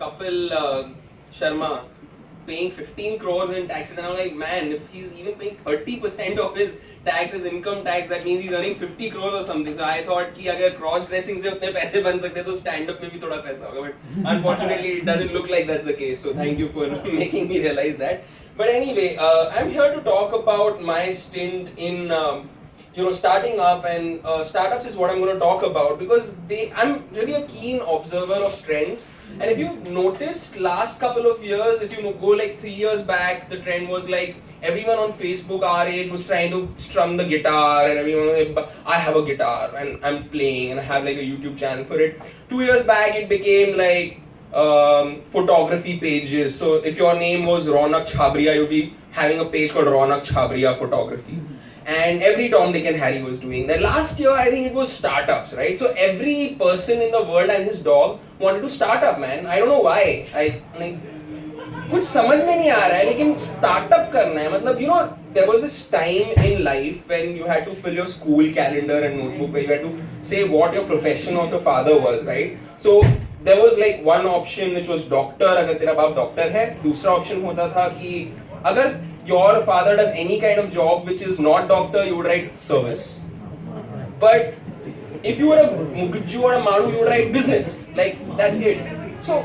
Kapil Sharma paying 15 crores in taxes, and I'm like, man, if he's even paying 30% of his tax as income tax, that means he's earning 50 crores or something. So I thought कि अगर cross dressing से उतने पैसे बन सकते तो stand up में भी थोड़ा पैसा होगा, but unfortunately it doesn't look like that's the case. So thank you for making me realize that. But anyway, I'm here to talk about my stint in starting up, and startups is what I'm going to talk about because I'm really a keen observer of trends. And if you've noticed, last couple of years, if you go like 3 years back, the trend was like everyone on Facebook our age was trying to strum the guitar, and everyone was like, I have a guitar and I'm playing and I have like a YouTube channel for it. 2 years back, it became like photography pages. So if your name was Ronak Chhabria, you'd be having a page called Ronak Chhabria Photography. And every Tom, Dick and Harry was doing that. Last year, I think it was startups, right? So every person in the world and his dog wanted to start up, man. I don't know why. I mean, कुछ समझ में नहीं आ रहा है, लेकिन startup करना है. मतलब, there was this time in life when you had to fill your school calendar and notebook where you had to say what your profession of your father was, right? So there was like one option which was doctor, अगर तेरा बाप doctor है. दूसरा option होता था कि अगर your father does any kind of job which is not doctor, you would write service. But if you were a Mugujju or a Maru, you would write business. Like, that's it. So,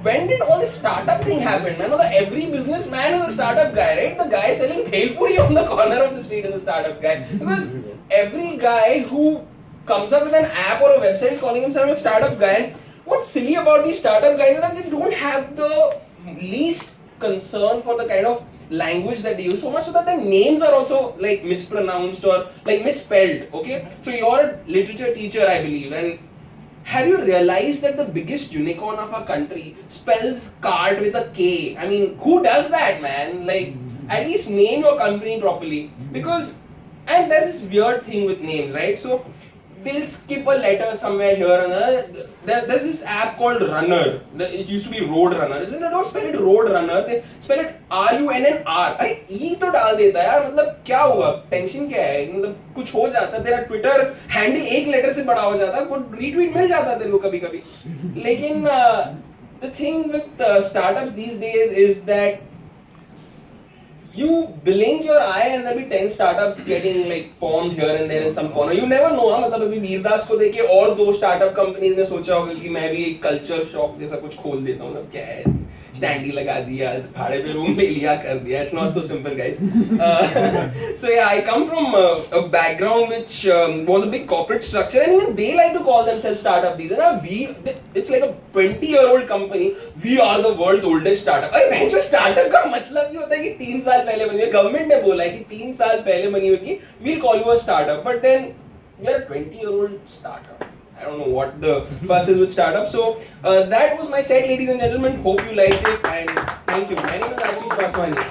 when did all this startup thing happen? Man, every businessman is a startup guy, right? The guy selling bhelpuri on the corner of the street is a startup guy. Because every guy who comes up with an app or a website is calling himself a startup guy. And what's silly about these startup guys is that they don't have the least concern for the kind of language that they use, so much so that their names are also like mispronounced or like misspelled. Okay, so you're a literature teacher, I believe, and have you realized that the biggest unicorn of our country spells cart with a K? I mean, who does that, man? Like, at least name your company properly. Because, and there's this weird thing with names, right? So they'll skip a letter somewhere here and there. There's this app called Runner. It used to be Road Runner. They don't spell it Road Runner. They spell it RUNNR. अरे E तो डाल देता है यार. मतलब क्या हुआ? Tension क्या है? मतलब कुछ हो जाता है. तेरा ट्विटर हैंडल एक लेटर से बड़ा हो जाता है. कुछ रीट्वीट मिल जाता है तेरे को कभी-कभी. लेकिन the thing with startups these days is that you blink your eye and there'll be 10 startups getting like formed here and there in some corner. You never know. मतलब अभी वीरदास को देखे और 2 startup companies ने सोचा होगा कि मैं भी एक culture shock जैसा कुछ खोल देता हूँ. मतलब क्या है? स्टैंडी लगा दिया, भाड़े पे रूम ले लिया, कर दिया. It's not so simple, guys. So yeah, I come from a background which was a big corporate structure, and even they like to call themselves startup. These and it's like a 20-year-old company. We are the world's oldest startup. अरे भैंचो startup का मतलब ये होता है कि 3 साल पहले बनी है. गवर्नमेंट ने बोला है कि 3 साल पहले बनी होगी. We'll call you a startup, but then you're a 20-year-old startup. I don't know what the fuss is with startups. So that was my set, ladies and gentlemen. Hope you liked it, and thank you. My name is Ashish Vaswani.